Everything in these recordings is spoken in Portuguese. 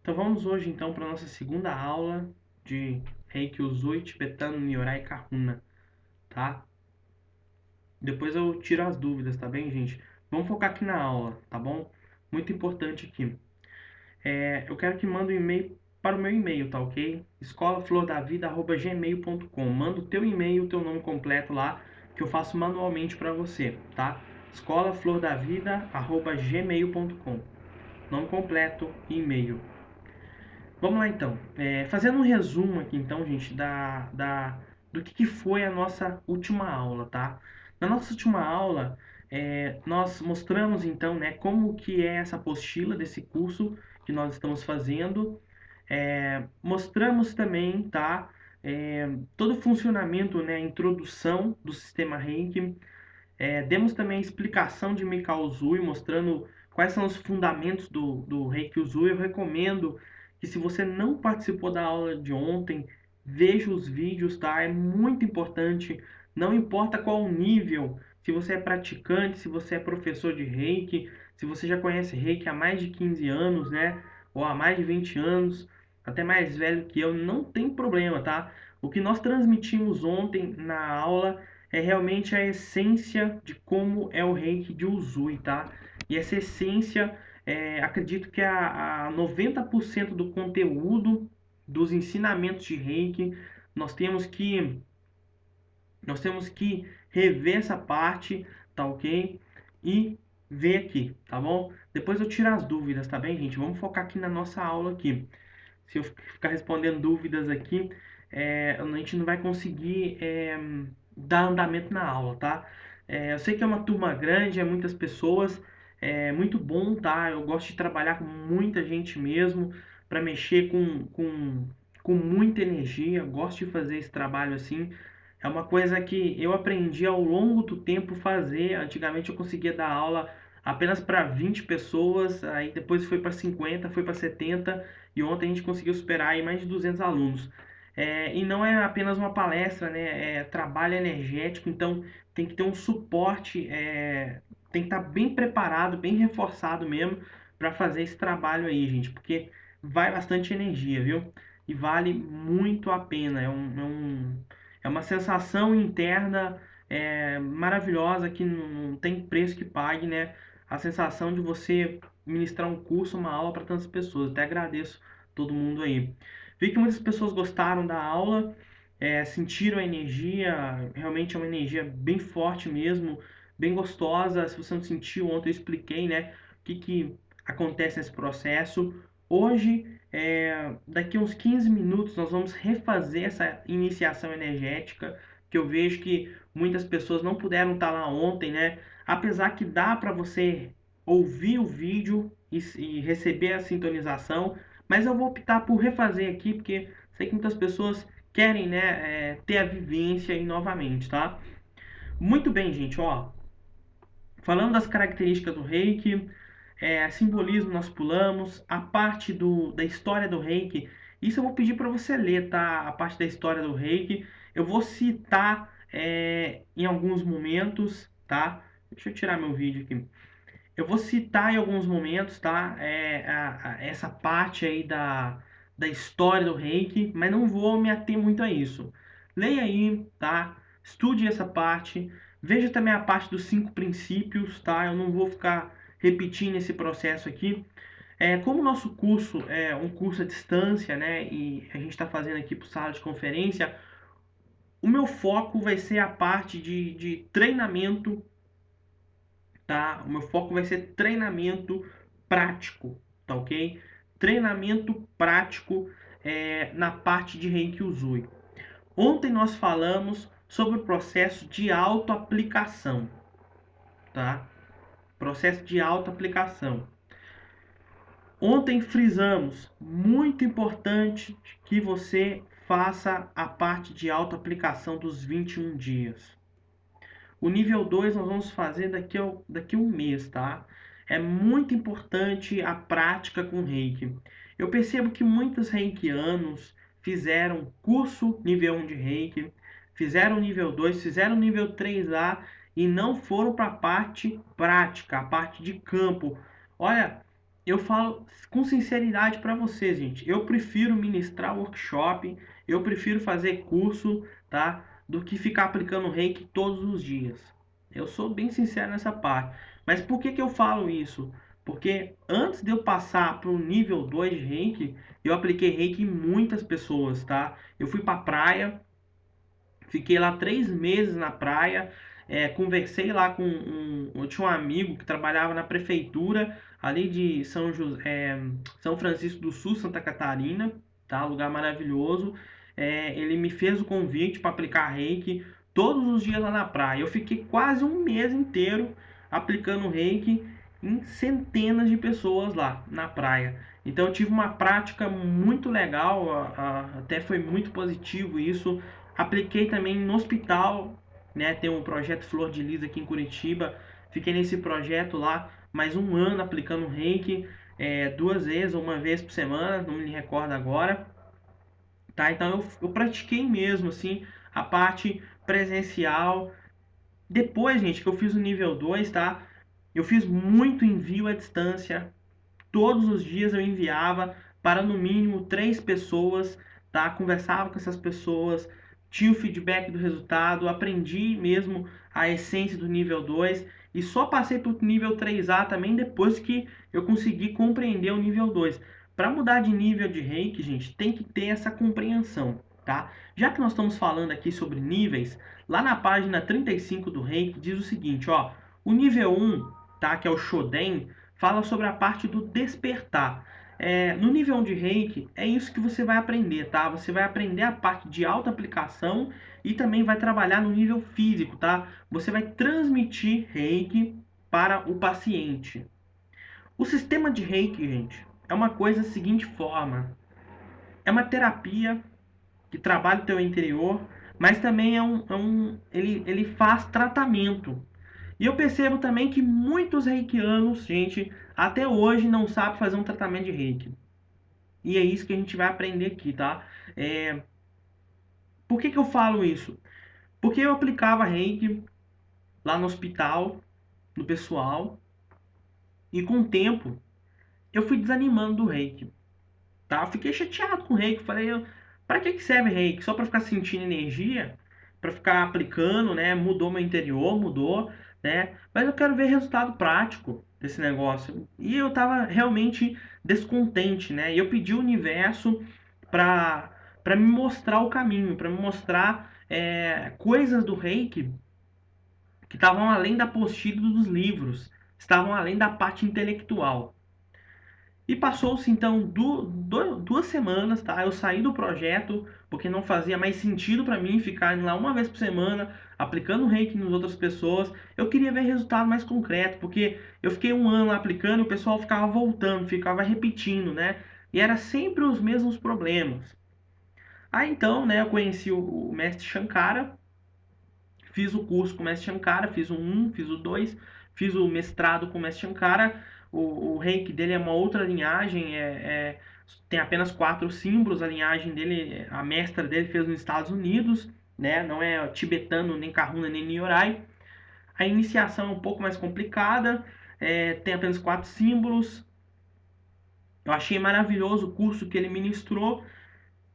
Então vamos hoje então para a nossa segunda aula de Reiki Usui, Tibetano, Nyorai e Kahuna, tá? Depois eu tiro as dúvidas, tá bem, gente? Vamos focar aqui na aula, tá bom? Muito importante aqui. Eu quero que mande um e-mail para o meu e-mail, tá ok? escolaflordavida@gmail.com. Manda o teu e-mail, o teu nome completo lá, que eu faço manualmente para você, tá? escolaflordavida@gmail.com. Nome completo e e-mail. Vamos lá então. Fazendo um resumo aqui então, gente, do que foi a nossa última aula, tá? Na nossa última aula, nós mostramos então, né, como que é essa apostila desse curso que nós estamos fazendo. Mostramos também, tá, todo o funcionamento, né, a introdução do sistema Reiki. Demos também a explicação de Mikao Usui, mostrando quais são os fundamentos do Reiki Usui. Eu recomendo que, se você não participou da aula de ontem, veja os vídeos, tá? É muito importante, não importa qual nível, se você é praticante, se você é professor de Reiki, se você já conhece Reiki há mais de 15 anos, né? Ou há mais de 20 anos, até mais velho que eu, não tem problema, tá? O que nós transmitimos ontem na aula é realmente a essência de como é o Reiki de Usui, tá? E essa essência, acredito que a 90% do conteúdo dos ensinamentos de Reiki, nós temos que nós temos que rever essa parte, tá ok? E ver aqui, tá bom? Depois eu tiro as dúvidas, tá bem, gente? Vamos focar aqui na nossa aula aqui. Se eu ficar respondendo dúvidas aqui, a gente não vai conseguir dar andamento na aula, tá? Eu sei que é uma turma grande, é muitas pessoas, é muito bom, tá? Eu gosto de trabalhar com muita gente mesmo, para mexer com muita energia, gosto de fazer esse trabalho assim. É uma coisa que eu aprendi ao longo do tempo fazer. Antigamente eu conseguia dar aula apenas para 20 pessoas, aí depois foi para 50, foi para 70, e ontem a gente conseguiu superar aí mais de 200 alunos. E não é apenas uma palestra, né? É trabalho energético, então tem que ter um suporte, tem que estar bem preparado, bem reforçado mesmo para fazer esse trabalho aí, gente, porque vai bastante energia, viu? E vale muito a pena. É uma sensação interna maravilhosa que não tem preço que pague, né? A sensação de você ministrar um curso, uma aula para tantas pessoas. Até agradeço todo mundo aí. Vi que muitas pessoas gostaram da aula, sentiram a energia, realmente é uma energia bem forte mesmo, bem gostosa. Se você não sentiu, ontem eu expliquei, né, o que acontece nesse processo. Hoje, daqui a uns 15 minutos, nós vamos refazer essa iniciação energética, que eu vejo que muitas pessoas não puderam estar lá ontem, né? Apesar que dá para você ouvir o vídeo e receber a sintonização, mas eu vou optar por refazer aqui, porque sei que muitas pessoas querem, né, ter a vivência aí novamente, tá? Muito bem, gente, ó. Falando das características do Reiki, simbolismo nós pulamos, a parte da história do Reiki, isso eu vou pedir para você ler, tá? A parte da história do Reiki, eu vou citar em alguns momentos, tá? Deixa eu tirar meu vídeo aqui. Eu vou citar em alguns momentos, tá? Essa parte aí da história do Reiki, mas não vou me ater muito a isso. Leia aí, tá? Estude essa parte. Veja também a parte dos 5 princípios, tá? Eu não vou ficar repetindo esse processo aqui. Como o nosso curso é um curso à distância, né? E a gente está fazendo aqui por sala de conferência, o meu foco vai ser a parte de treinamento, tá? O meu foco vai ser treinamento prático, tá ok? Treinamento prático na parte de Reiki Usui. Ontem nós falamos sobre o processo de autoaplicação, tá? Processo de autoaplicação. Ontem frisamos, muito importante que você faça a parte de autoaplicação dos 21 dias. O nível 2 nós vamos fazer daqui a um mês, tá? É muito importante a prática com Reiki. Eu percebo que muitos reikianos fizeram curso nível 1 de Reiki, fizeram nível 2, fizeram nível 3A e não foram para a parte prática, a parte de campo. Olha, eu falo com sinceridade para vocês, gente. Eu prefiro ministrar workshop, eu prefiro fazer curso, tá? Do que ficar aplicando reiki todos os dias. Eu sou bem sincero nessa parte. Mas por que que eu falo isso? Porque antes de eu passar para o nível 2 de reiki, eu apliquei reiki em muitas pessoas, tá? Eu fui para praia, fiquei lá 3 meses na praia, conversei lá com eu tinha um amigo que trabalhava na prefeitura ali de São Francisco do Sul, Santa Catarina, tá? Lugar maravilhoso. Ele me fez o convite para aplicar reiki todos os dias lá na praia. Eu fiquei quase um mês inteiro aplicando reiki em centenas de pessoas lá na praia. Então eu tive uma prática muito legal, até foi muito positivo isso. Apliquei também no hospital, né? Tem um projeto Flor de Lis aqui em Curitiba. Fiquei nesse projeto lá mais um ano aplicando reiki, 2 vezes ou uma vez por semana, não me recordo agora. Tá? Então eu pratiquei mesmo assim a parte presencial. Depois, gente, que eu fiz o nível 2, tá? Eu fiz muito envio à distância. Todos os dias eu enviava para no mínimo 3 pessoas, tá? Conversava com essas pessoas, tinha o feedback do resultado, aprendi mesmo a essência do nível 2 e só passei para o nível 3A também depois que eu consegui compreender o nível 2. Para mudar de nível de reiki, gente, tem que ter essa compreensão, tá? Já que nós estamos falando aqui sobre níveis, lá na página 35 do reiki diz o seguinte, ó, o nível 1, tá, que é o Shoden, fala sobre a parte do despertar. No nível 1 de reiki, é isso que você vai aprender, tá? Você vai aprender a parte de auto-aplicação e também vai trabalhar no nível físico, tá? Você vai transmitir reiki para o paciente. O sistema de reiki, gente, é uma coisa da seguinte forma: é uma terapia que trabalha o teu interior, mas também ele faz tratamento. E eu percebo também que muitos reikianos, gente, até hoje não sabem fazer um tratamento de reiki. E é isso que a gente vai aprender aqui, tá? É, por que que eu falo isso? Porque eu aplicava reiki lá no hospital, no pessoal, e com o tempo eu fui desanimando do reiki, tá? Eu fiquei chateado com o reiki, falei, para que que serve reiki? Só para ficar sentindo energia? Para ficar aplicando, né? Mudou meu interior, mudou, né? Mas eu quero ver resultado prático desse negócio. E eu tava realmente descontente, né? E eu pedi o universo para me mostrar o caminho, para me mostrar coisas do reiki que estavam além da apostila dos livros, estavam além da parte intelectual. E passou-se então 2 semanas, tá? Eu saí do projeto porque não fazia mais sentido para mim ficar lá uma vez por semana aplicando reiki nas outras pessoas. Eu queria ver resultado mais concreto, porque eu fiquei um ano aplicando e o pessoal ficava voltando, ficava repetindo, né? E era sempre os mesmos problemas. Aí então, né, eu conheci o mestre Shankara, fiz o curso com o mestre Shankara, fiz o 1, fiz o 2, fiz o mestrado com o mestre Shankara. O reiki dele é uma outra linhagem, tem apenas 4 símbolos. A linhagem dele, a mestra dele fez nos Estados Unidos, né? Não é tibetano, nem Kahuna, nem Nyorai. A iniciação é um pouco mais complicada, tem apenas 4 símbolos. Eu achei maravilhoso o curso que ele ministrou.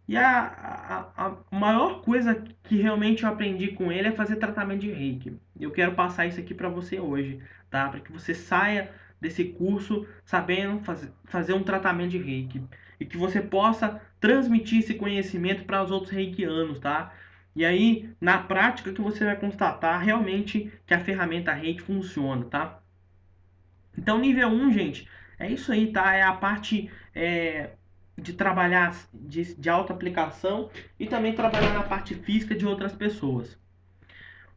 E a maior coisa que realmente eu aprendi com ele é fazer tratamento de reiki. Eu quero passar isso aqui para você hoje, tá? Para que você saia desse curso sabendo fazer um tratamento de reiki. E que você possa transmitir esse conhecimento para os outros reikianos, tá? E aí, na prática, que você vai constatar realmente que a ferramenta reiki funciona, tá? Então, nível 1, gente, é isso aí, tá? É a parte de trabalhar de auto-aplicação e também trabalhar na parte física de outras pessoas.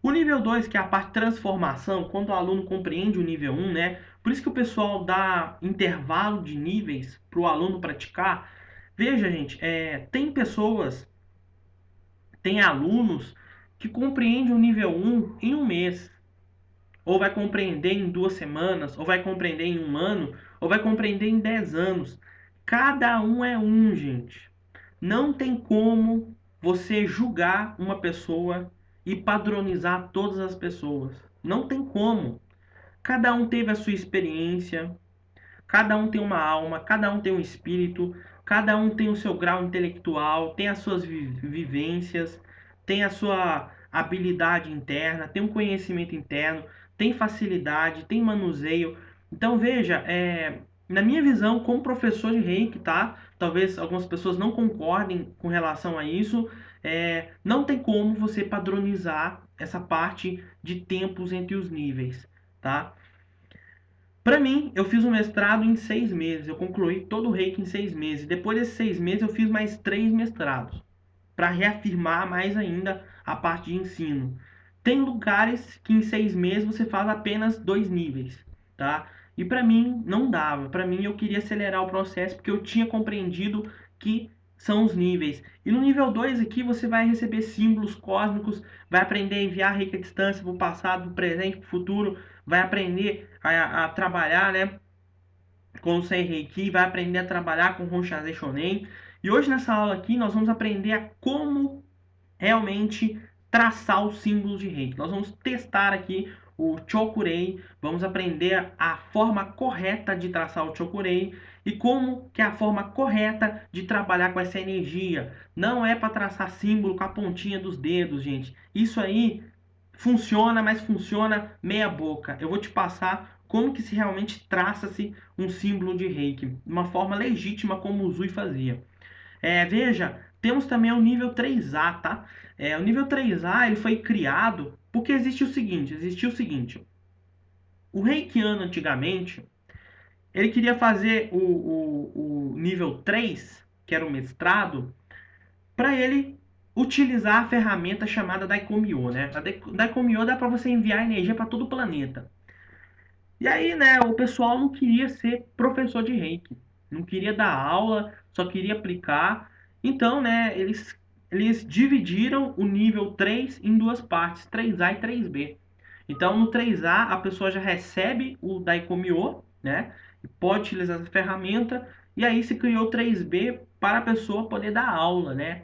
O nível 2, que é a parte de transformação, quando o aluno compreende o nível 1, né? Por isso que o pessoal dá intervalo de níveis para o aluno praticar. Veja, gente, tem pessoas, tem alunos que compreendem o nível 1 em um mês, ou vai compreender em 2 semanas, ou vai compreender em um ano, ou vai compreender em 10 anos. Cada um é um, gente. Não tem como você julgar uma pessoa e padronizar todas as pessoas. Não tem como. Cada um teve a sua experiência, Cada um tem uma alma, cada um tem um espírito, cada um tem o seu grau intelectual, tem as suas vivências, tem a sua habilidade interna, tem um conhecimento interno, tem facilidade, tem manuseio. Então veja, na minha visão, como professor de Reiki, tá? Talvez algumas pessoas não concordem com relação a isso. Não tem como você padronizar essa parte de tempos entre os níveis, tá? Para mim, eu fiz o mestrado em 6 meses. Eu concluí todo o Reiki em 6 meses. Depois desses 6 meses, eu fiz mais 3 mestrados para reafirmar mais ainda a parte de ensino. Tem lugares que em 6 meses você faz apenas 2 níveis, tá? E para mim não dava. Para mim eu queria acelerar o processo porque eu tinha compreendido que são os níveis. E no nível 2 aqui você vai receber símbolos cósmicos, vai aprender a enviar reiki à distância para o passado, para o presente, para o futuro, vai aprender a trabalhar, né, com o Sei Reiki, vai aprender a trabalhar com Honshaze Shonen. E hoje nessa aula aqui nós vamos aprender a como realmente traçar os símbolos de Reiki. Nós vamos testar aqui o Chokurei, vamos aprender a forma correta de traçar o Chokurei e como que é a forma correta de trabalhar com essa energia. Não é para traçar símbolo com a pontinha dos dedos, gente. Isso aí funciona, mas funciona meia boca. Eu vou te passar como que se realmente traça-se um símbolo de Reiki, de uma forma legítima como o Zui fazia. Veja, temos também o nível 3A, tá? O nível 3A ele foi criado porque existiu o seguinte, o reikiano antigamente, ele queria fazer o nível 3, que era o mestrado, para ele utilizar a ferramenta chamada Daikomyo, né? A Daikomyo dá para você enviar energia para todo o planeta. E aí, né, o pessoal não queria ser professor de Reiki, não queria dar aula, só queria aplicar. Então, né, eles dividiram o nível 3 em duas partes, 3A e 3B. Então, no 3A, a pessoa já recebe o Daikomyo, né, e pode utilizar essa ferramenta, e aí se criou o 3B para a pessoa poder dar aula, né,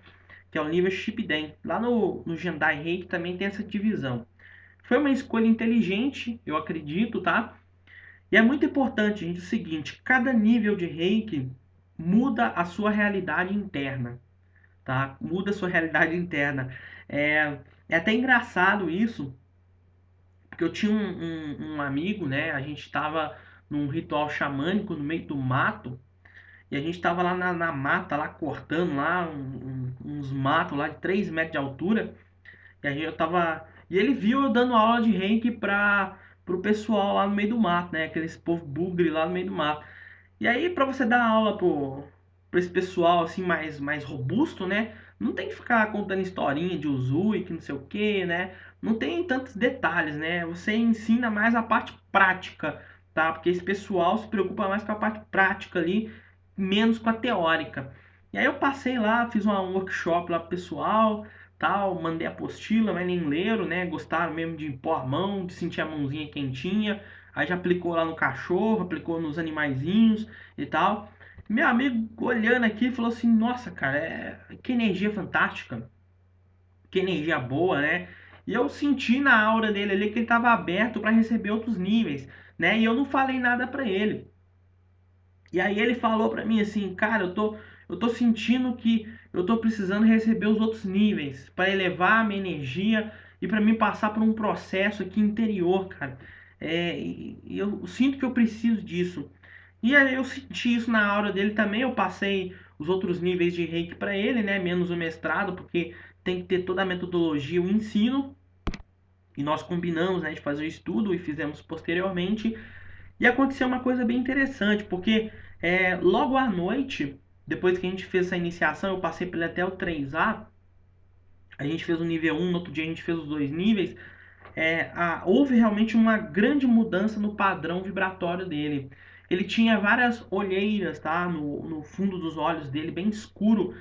que é o nível Shippuden. Lá no Jendai Reiki também tem essa divisão. Foi uma escolha inteligente, eu acredito, tá? E é muito importante, gente, o seguinte, cada nível de Reiki muda a sua realidade interna, tá? Muda a sua realidade interna. É até engraçado isso, porque eu tinha um amigo, né? A gente estava num ritual xamânico no meio do mato, e a gente estava lá na mata, lá cortando lá uns matos lá de 3 metros de altura, e eu tava. E ele viu eu dando aula de Reiki pro pessoal lá no meio do mato, né? Aqueles povo bugre lá no meio do mato. E aí, para você dar aula pra esse pessoal assim mais robusto, né? Não tem que ficar contando historinha de Uzui, que não sei o que, né? Não tem tantos detalhes, né? Você ensina mais a parte prática, tá? Porque esse pessoal se preocupa mais com a parte prática ali, menos com a teórica. E aí eu passei lá, fiz um workshop lá pro pessoal, tal, mandei apostila, mas nem leram, né? Gostaram mesmo de impor a mão, de sentir a mãozinha quentinha. Aí já aplicou lá no cachorro, aplicou nos animaizinhos e tal. Meu amigo olhando aqui falou assim: Nossa, cara, que energia fantástica, que energia boa, né? E eu senti na aura dele ali que ele estava aberto para receber outros níveis, né? E eu não falei nada para ele. E aí ele falou para mim assim: Cara, eu tô sentindo que eu tô precisando receber os outros níveis para elevar a minha energia e para mim passar por um processo aqui interior, cara. E eu sinto que eu preciso disso. E aí eu senti isso na aura dele também. Eu passei os outros níveis de Reiki para ele, né? Menos o mestrado, porque tem que ter toda a metodologia, o ensino. E nós combinamos, né, de fazer o estudo e fizemos posteriormente. E aconteceu uma coisa bem interessante, porque logo à noite, depois que a gente fez essa iniciação, eu passei por ele até o 3A, a gente fez o nível 1, no outro dia a gente fez os 2 níveis. Houve realmente uma grande mudança no padrão vibratório dele. Ele tinha várias olheiras, tá? No fundo dos olhos dele, bem escuro.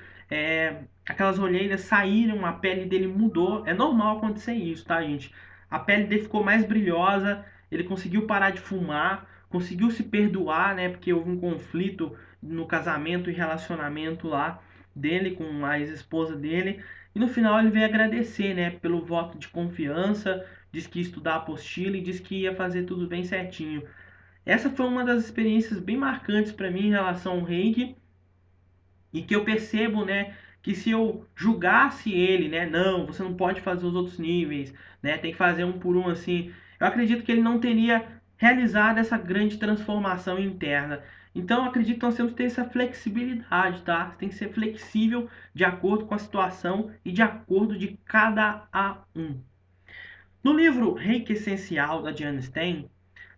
Aquelas olheiras saíram, a pele dele mudou. É normal acontecer isso, tá, gente? A pele dele ficou mais brilhosa, ele conseguiu parar de fumar, conseguiu se perdoar, né? Porque houve um conflito no casamento e relacionamento lá dele com a ex-esposa dele. E no final ele veio agradecer, né, pelo voto de confiança, disse que ia estudar a apostila e disse que ia fazer tudo bem certinho. Essa foi uma das experiências bem marcantes para mim em relação ao reiki, e que eu percebo, né, que se eu julgasse ele, né, não, você não pode fazer os outros níveis, né, tem que fazer um por um assim, eu acredito que ele não teria realizado essa grande transformação interna. Então, eu acredito que nós temos que ter essa flexibilidade, tá? Tem que ser flexível de acordo com a situação e de acordo de cada um. No livro Reiki Essencial, da Diane Stein,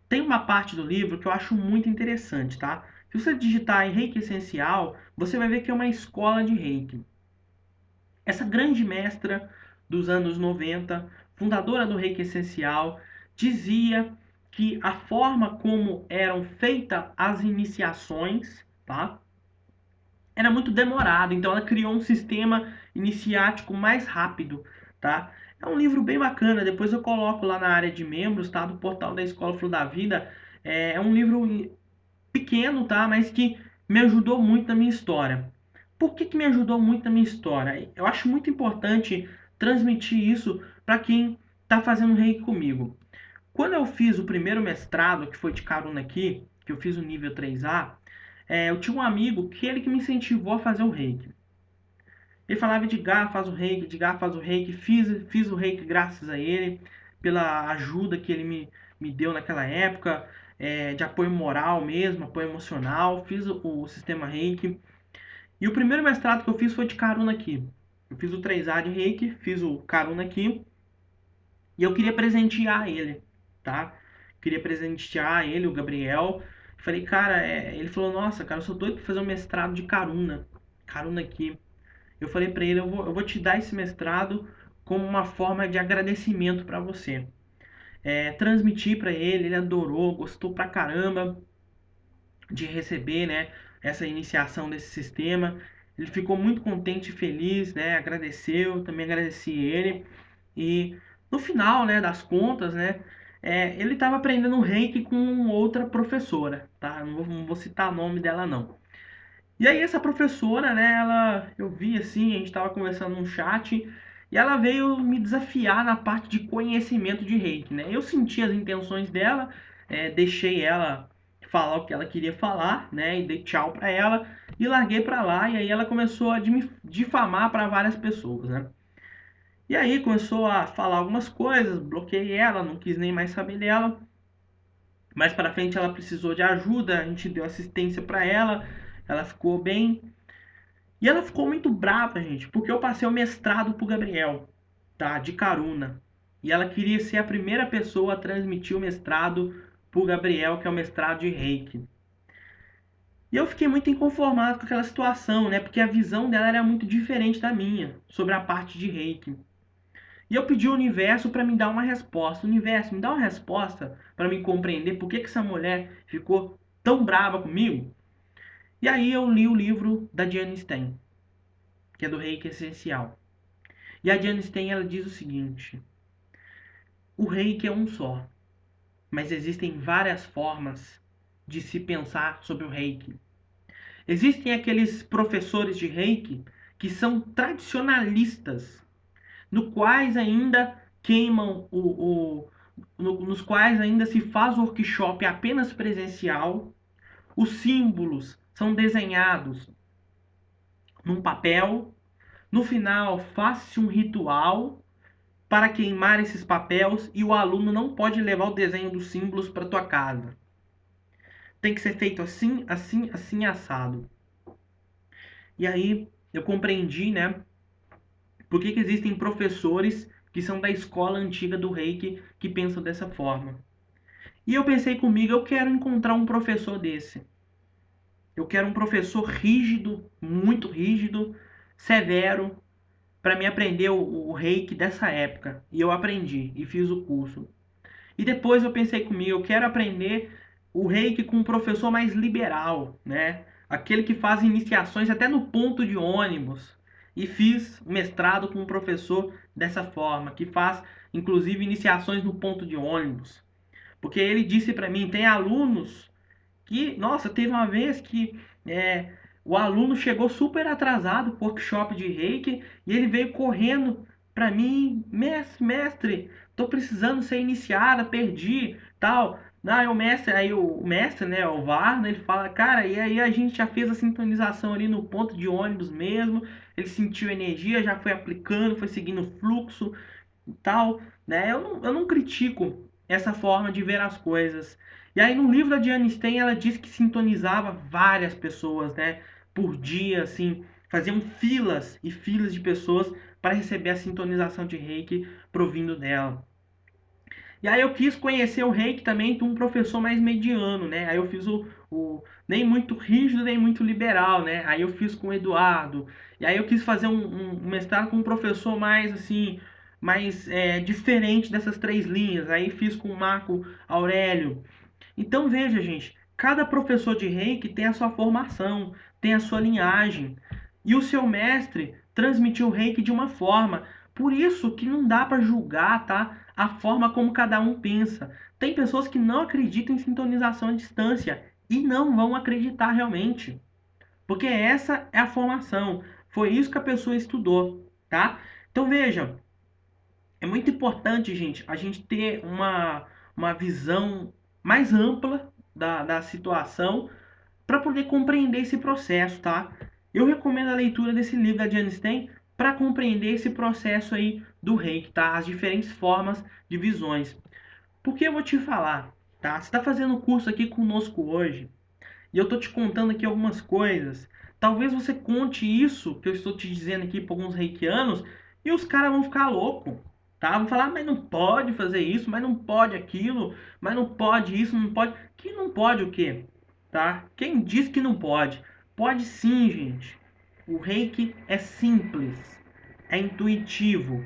tem uma parte do livro que eu acho muito interessante, tá? Se você digitar em Reiki Essencial, você vai ver que é uma escola de Reiki. Essa grande mestra dos anos 90, fundadora do Reiki Essencial, dizia que a forma como eram feitas as iniciações, tá? Era muito demorado, então ela criou um sistema iniciático mais rápido, tá? É um livro bem bacana, depois eu coloco lá na área de membros, tá? Do portal da Escola Flor da Vida. É um livro pequeno, tá? Mas que me ajudou muito na minha história. Por que me ajudou muito na minha história? Eu acho muito importante transmitir isso para quem está fazendo reiki comigo. Quando eu fiz o primeiro mestrado, que foi de Karuna aqui, que eu fiz o nível 3A, eu tinha um amigo que ele que me incentivou a fazer o reiki. Ele falava: Edgar, faz o reiki, Edgar, faz o reiki. Fiz o reiki graças a ele, pela ajuda que ele me deu naquela época, de apoio moral mesmo, apoio emocional. Fiz o sistema reiki. E o primeiro mestrado que eu fiz foi de Karuna aqui. Eu fiz o 3A de reiki, fiz o Karuna aqui. E eu queria presentear ele, tá? Queria presentear ele, o Gabriel. Falei, cara, ele falou: nossa, cara, eu sou doido pra fazer um mestrado de Karuna. Karuna aqui. Eu falei pra ele: eu vou te dar esse mestrado como uma forma de agradecimento pra você. Transmiti pra ele, ele adorou, gostou pra caramba de receber, né, essa iniciação desse sistema. Ele ficou muito contente e feliz, né? Agradeceu, também agradeci ele. E no final, né, das contas, né, ele estava aprendendo reiki com outra professora, tá? Não vou citar o nome dela, não. E aí essa professora, né, eu vi assim, a gente estava conversando num chat, e ela veio me desafiar na parte de conhecimento de reiki, né? Eu senti as intenções dela, deixei ela falar o que ela queria falar, né, e dei tchau para ela e larguei para lá, e aí ela começou a me difamar para várias pessoas, né? E aí começou a falar algumas coisas, bloqueei ela, não quis nem mais saber dela. Mais para frente ela precisou de ajuda, a gente deu assistência para ela, ela ficou bem. E ela ficou muito brava, gente, porque eu passei o mestrado pro Gabriel, tá? De Karuna. E ela queria ser a primeira pessoa a transmitir o mestrado pro Gabriel, que é o mestrado de Reiki. E eu fiquei muito inconformado com aquela situação, né? Porque a visão dela era muito diferente da minha sobre a parte de Reiki. E eu pedi ao universo para me dar uma resposta. O universo, me dá uma resposta para me compreender por que essa mulher ficou tão brava comigo. E aí eu li o livro da Diane Stein, que é do Reiki Essencial. E a Diane Stein, ela diz o seguinte: o Reiki é um só, mas existem várias formas de se pensar sobre o Reiki. Existem aqueles professores de Reiki que são tradicionalistas, no quais ainda queimam nos quais ainda se faz workshop apenas presencial. Os símbolos são desenhados num papel. No final, faz-se um ritual para queimar esses papéis e o aluno não pode levar o desenho dos símbolos para tua casa. Tem que ser feito assim, assim, assim, assado. E aí eu compreendi, né, por que existem professores que são da escola antiga do Reiki que pensam dessa forma. E eu pensei comigo: eu quero encontrar um professor desse. Eu quero um professor rígido, muito rígido, severo, para me aprender o reiki dessa época. E eu aprendi e fiz o curso. E depois eu pensei comigo: eu quero aprender o reiki com um professor mais liberal, né? Aquele que faz iniciações até no ponto de ônibus. E fiz mestrado com um professor dessa forma, que faz inclusive iniciações no ponto de ônibus. Porque ele disse para mim: tem alunos que, nossa, teve uma vez que o aluno chegou super atrasado pro workshop de reiki e ele veio correndo para mim: mestre, tô precisando ser iniciada, perdi, tal. Não, aí o mestre, né, o Varna, ele fala, cara, e aí a gente já fez a sintonização ali no ponto de ônibus mesmo, ele sentiu energia, já foi aplicando, foi seguindo o fluxo e tal, né? Eu não critico essa forma de ver as coisas. E aí no livro da Diane Stein, ela diz que sintonizava várias pessoas, né, por dia, assim, faziam filas e filas de pessoas para receber a sintonização de Reiki provindo dela. E aí eu quis conhecer o Reiki também de um professor mais mediano, né? Aí eu fiz o nem muito rígido, nem muito liberal, né? Aí eu fiz com o Eduardo. E aí eu quis fazer um mestrado com um professor mais assim, mais diferente dessas três linhas. Aí fiz com o Marco Aurélio. Então veja, gente, cada professor de Reiki tem a sua formação, tem a sua linhagem. E o seu mestre transmitiu o Reiki de uma forma. Por isso que não dá para julgar, tá? A forma como cada um pensa. Tem pessoas que não acreditam em sintonização à distância e não vão acreditar realmente. Porque essa é a formação. Foi isso que a pessoa estudou, tá? Então veja, é muito importante, gente, a gente ter uma visão mais ampla da situação para poder compreender esse processo, tá? Eu recomendo a leitura desse livro da Jane Stein para compreender esse processo aí do reiki, tá? As diferentes formas de visões. Porque eu vou te falar, tá? Você está fazendo o curso aqui conosco hoje e eu tô te contando aqui algumas coisas. Talvez você conte isso que eu estou te dizendo aqui para alguns reikianos e os caras vão ficar loucos, tá? Vão falar, mas não pode fazer isso, mas não pode aquilo, mas não pode isso, não pode. Que não pode o quê? Tá? Quem diz que não pode? Pode sim, gente. O reiki é simples, é intuitivo,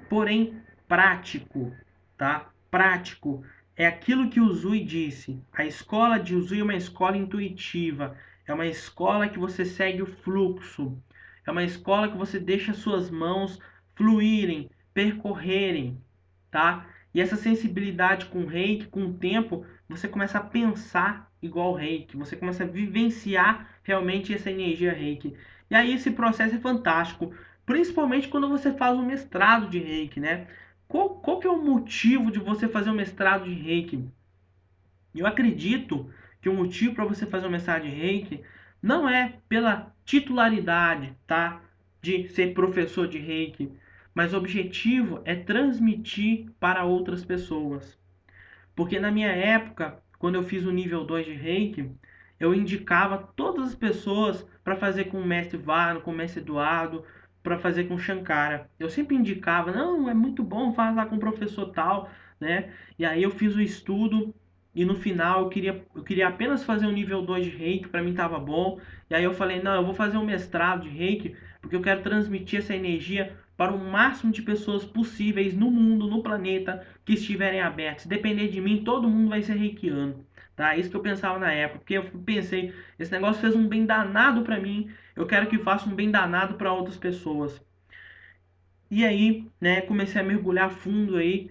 porém prático, tá? Prático. É aquilo que o Zui disse. A escola de Uzui é uma escola intuitiva. É uma escola que você segue o fluxo. É uma escola que você deixa suas mãos fluírem, percorrerem, tá? E essa sensibilidade com o Reiki, com o tempo, você começa a pensar igual o Reiki. Você começa a vivenciar realmente essa energia Reiki. E aí esse processo é fantástico. Principalmente quando você faz um mestrado de Reiki, né? Qual que é o motivo de você fazer um mestrado de Reiki? Eu acredito que o motivo para você fazer um mestrado de Reiki não é pela titularidade, tá? De ser professor de Reiki, mas o objetivo é transmitir para outras pessoas. Porque na minha época, quando eu fiz o nível 2 de Reiki, eu indicava todas as pessoas para fazer com o mestre Varo, com o mestre Eduardo, para fazer com o Shankara. Eu sempre indicava, não, é muito bom, faz lá com o professor tal, né? E aí eu fiz o estudo e no final eu queria apenas fazer o nível 2 de Reiki, para mim estava bom. E aí eu falei, não, eu vou fazer um mestrado de Reiki, porque eu quero transmitir essa energia para o máximo de pessoas possíveis no mundo, no planeta, que estiverem abertos. Se depender de mim, todo mundo vai ser reikiano. Tá? Isso que eu pensava na época, porque eu pensei, esse negócio fez um bem danado para mim, eu quero que faça um bem danado para outras pessoas. E aí, né, comecei a mergulhar fundo aí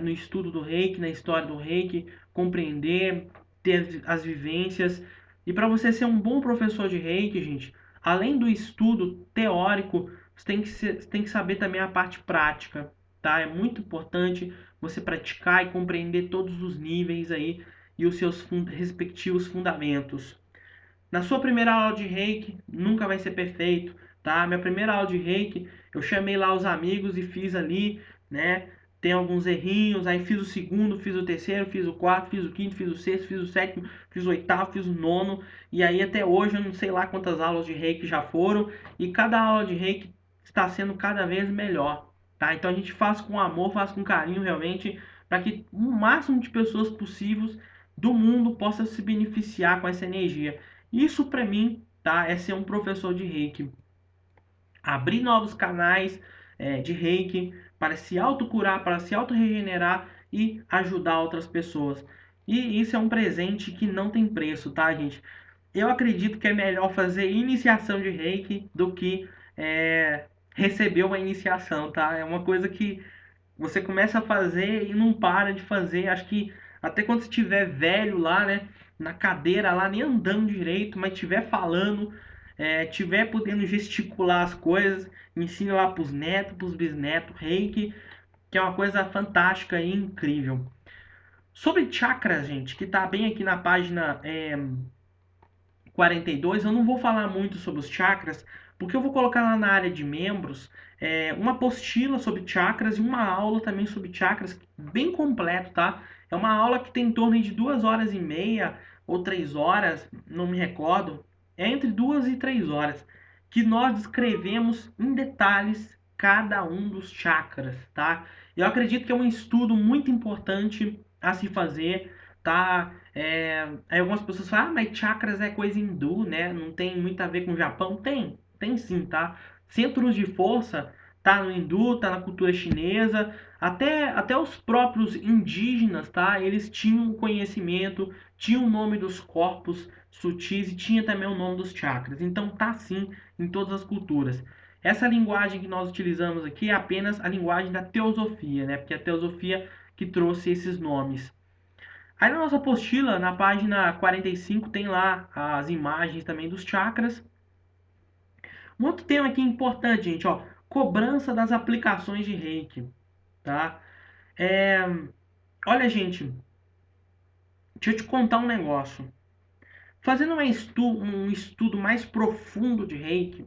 no estudo do Reiki, na história do Reiki, compreender, ter as vivências. E para você ser um bom professor de Reiki, gente, além do estudo teórico, você tem que saber também a parte prática, tá? É muito importante você praticar e compreender todos os níveis aí e os seus respectivos fundamentos. Na sua primeira aula de Reiki, nunca vai ser perfeito, tá? Minha primeira aula de Reiki, eu chamei lá os amigos e fiz ali, né? Tem alguns errinhos, aí fiz o segundo, fiz o terceiro, fiz o quarto, fiz o quinto, fiz o sexto, fiz o sétimo, fiz o oitavo, fiz o nono, e aí até hoje eu não sei lá quantas aulas de Reiki já foram, e cada aula de Reiki está sendo cada vez melhor, tá? Então a gente faz com amor, faz com carinho realmente, para que o máximo de pessoas possíveis do mundo possa se beneficiar com essa energia. Isso para mim, tá, é ser um professor de Reiki. Abrir novos canais de Reiki para se autocurar, para se auto-regenerar e ajudar outras pessoas. E isso é um presente que não tem preço, tá, gente? Eu acredito que é melhor fazer iniciação de Reiki do que receber uma iniciação, tá? É uma coisa que você começa a fazer e não para de fazer. Acho que até quando estiver velho lá, né? Na cadeira lá, nem andando direito, mas estiver falando, estiver podendo gesticular as coisas, ensina lá para os netos, para os bisnetos, reiki, que é uma coisa fantástica e incrível. Sobre chakras, gente, que tá bem aqui na página 42, eu não vou falar muito sobre os chakras, porque eu vou colocar lá na área de membros uma apostila sobre chakras e uma aula também sobre chakras, bem completo, tá? É uma aula que tem em torno de 2 horas e meia ou 3 horas, não me recordo, é entre 2 e 3 horas, que nós descrevemos em detalhes cada um dos chakras, tá? Eu acredito que é um estudo muito importante a se fazer, tá? Aí algumas pessoas falam, ah, mas chakras é coisa hindu, né? Não tem muito a ver com o Japão. Tem sim, tá? Centros de força tá no hindu, tá na cultura chinesa, até os próprios indígenas, tá? Eles tinham conhecimento, tinham o nome dos corpos sutis e tinha também o nome dos chakras. Então tá sim em todas as culturas. Essa linguagem que nós utilizamos aqui é apenas a linguagem da teosofia, né? Porque é a teosofia que trouxe esses nomes. Aí na nossa apostila, na página 45, tem lá as imagens também dos chakras. Um outro tema aqui importante, gente, ó, cobrança das aplicações de Reiki, tá? É, olha, gente, deixa eu te contar um negócio. Fazendo um estudo mais profundo de Reiki,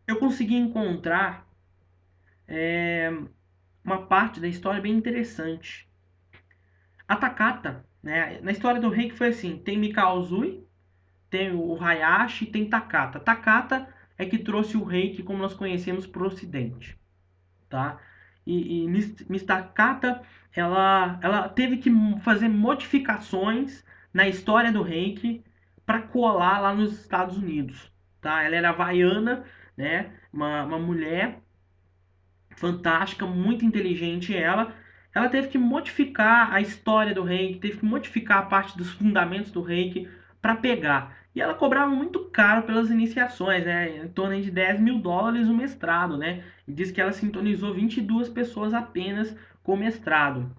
eu consegui encontrar uma parte da história bem interessante. A Takata, né? Na história do Reiki foi assim, tem Mikao Uzui, tem o Hayashi, tem Takata. Takata é que trouxe o Reiki como nós conhecemos para o Ocidente, tá? E Miss Takata, ela teve que fazer modificações na história do Reiki para colar lá nos Estados Unidos, tá? Ela era havaiana, né? Uma mulher fantástica, muito inteligente ela. Ela teve que modificar a história do Reiki, teve que modificar a parte dos fundamentos do Reiki para pegar. E ela cobrava muito caro pelas iniciações, né? Em torno de US$ 10.000 o mestrado, né? E diz que ela sintonizou 22 pessoas apenas com o mestrado.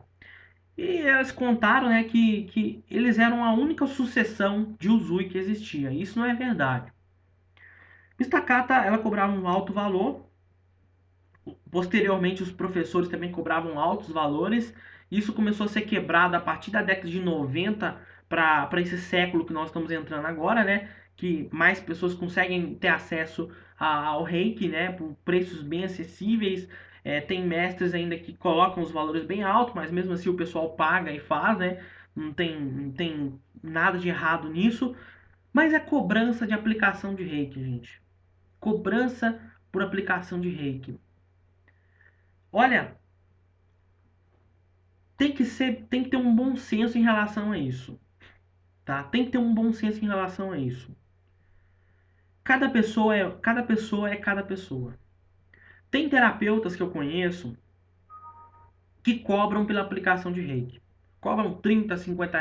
E elas contaram, né, que eles eram a única sucessão de Uzui que existia. Isso não é verdade. Miss Takata, ela cobrava um alto valor. Posteriormente, os professores também cobravam altos valores. Isso começou a ser quebrado a partir da década de 90 para esse século que nós estamos entrando agora, né? Que mais pessoas conseguem ter acesso ao Reiki, né? Por preços bem acessíveis. Tem mestres ainda que colocam os valores bem altos, mas mesmo assim o pessoal paga e faz, né? Não tem nada de errado nisso. Mas é cobrança de aplicação de Reiki, gente. Cobrança por aplicação de Reiki. Olha, tem que ter um bom senso em relação a isso, tá? Tem que ter um bom senso em relação a isso. Cada pessoa é cada pessoa. Tem terapeutas que eu conheço que cobram pela aplicação de Reiki. Cobram 30, R$ 50,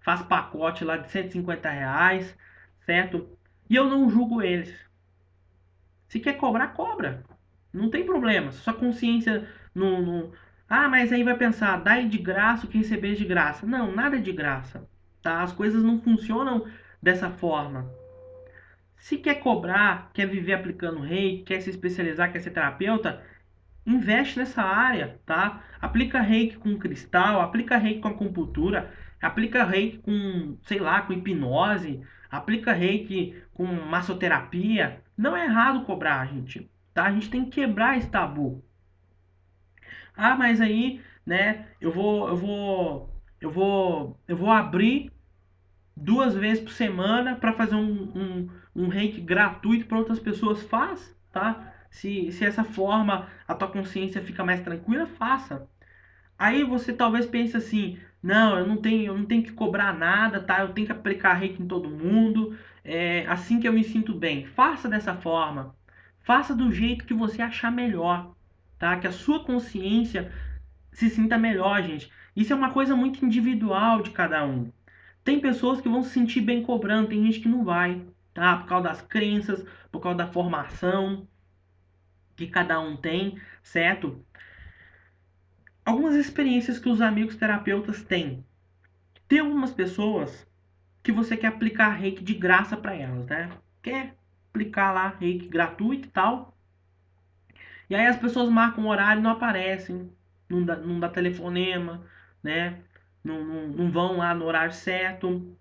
faz pacote lá de R$ 150, certo? E eu não julgo eles. Se quer cobrar, cobra. Não tem problema. Sua consciência não. Ah, mas aí vai pensar, dai de graça o que receber de graça. Não, nada é de graça. Tá? As coisas não funcionam dessa forma. Se quer cobrar, quer viver aplicando reiki, quer se especializar, quer ser terapeuta, investe nessa área, tá? Aplica reiki com cristal, aplica reiki com acupuntura, aplica reiki com, sei lá, com hipnose, aplica reiki com massoterapia. Não é errado cobrar, gente, tá? A gente tem que quebrar esse tabu. Ah, mas aí, né, eu vou abrir 2 vezes por semana para fazer um reiki gratuito para outras pessoas. Faz, tá? Se essa forma a tua consciência fica mais tranquila, faça. Aí você talvez pense assim, não, eu não tenho que cobrar nada, tá? Eu tenho que aplicar reiki em todo mundo, é assim que eu me sinto bem. Faça dessa forma. Faça do jeito que você achar melhor, tá? Que a sua consciência se sinta melhor, gente. Isso é uma coisa muito individual de cada um. Tem pessoas que vão se sentir bem cobrando, tem gente que não vai, tá? Por causa das crenças, por causa da formação que cada um tem, certo? Algumas experiências que os amigos terapeutas têm. Tem algumas pessoas que você quer aplicar reiki de graça para elas, né? Quer aplicar lá reiki gratuito e tal. E aí as pessoas marcam o horário e não aparecem, não dá telefonema, né? Não vão lá no horário certo.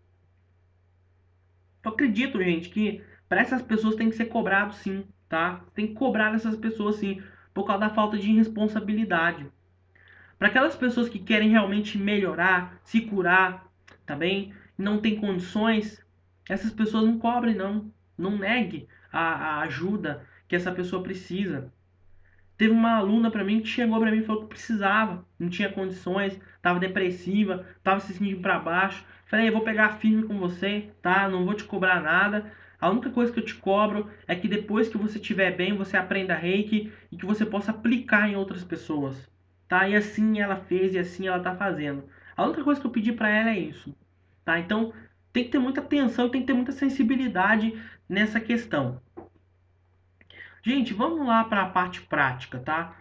Eu acredito, gente, que para essas pessoas tem que ser cobrado sim, tá? Tem que cobrar dessas pessoas sim, por causa da falta de responsabilidade. Para aquelas pessoas que querem realmente melhorar, se curar, tá bem? Não tem condições, essas pessoas não cobrem não. Não negue a ajuda que essa pessoa precisa. Teve uma aluna para mim que chegou para mim e falou que precisava, não tinha condições, estava depressiva, estava se sentindo para baixo. Falei, eu vou pegar firme com você, tá? Não vou te cobrar nada. A única coisa que eu te cobro é que depois que você estiver bem, você aprenda Reiki e que você possa aplicar em outras pessoas, tá? E assim ela fez e assim ela tá fazendo. A única coisa que eu pedi para ela é isso, tá? Então tem que ter muita atenção, tem que ter muita sensibilidade nessa questão. Gente, vamos lá para a parte prática, tá?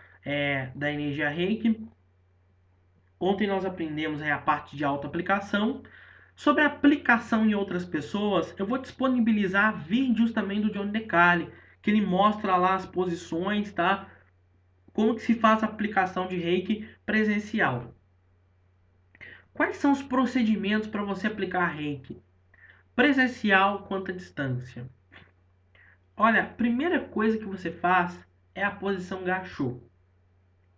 Da energia Reiki. Ontem nós aprendemos a parte de autoaplicação. Sobre a aplicação em outras pessoas, eu vou disponibilizar vídeos também do John DeCarli, que ele mostra lá as posições, tá? Como que se faz a aplicação de Reiki presencial. Quais são os procedimentos para você aplicar Reiki? Presencial quanto à distância. Olha, a primeira coisa que você faz é a posição Gachô.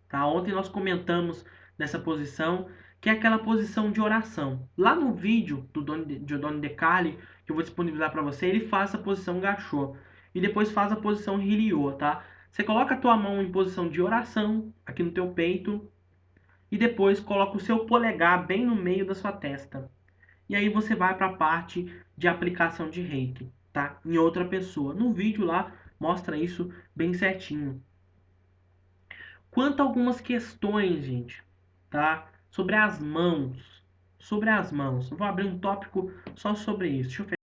Tá? Ontem nós comentamos dessa posição, que é aquela posição de oração. Lá no vídeo do Don DeCarli, que eu vou disponibilizar para você, ele faz a posição Gachô e depois faz a posição Hiryo, tá? Você coloca a tua mão em posição de oração aqui no teu peito e depois coloca o seu polegar bem no meio da sua testa. E aí você vai para a parte de aplicação de Reiki, tá? Em outra pessoa. No vídeo lá mostra isso bem certinho. Quanto a algumas questões, gente, tá? Sobre as mãos. Sobre as mãos. Eu vou abrir um tópico só sobre isso. Deixa eu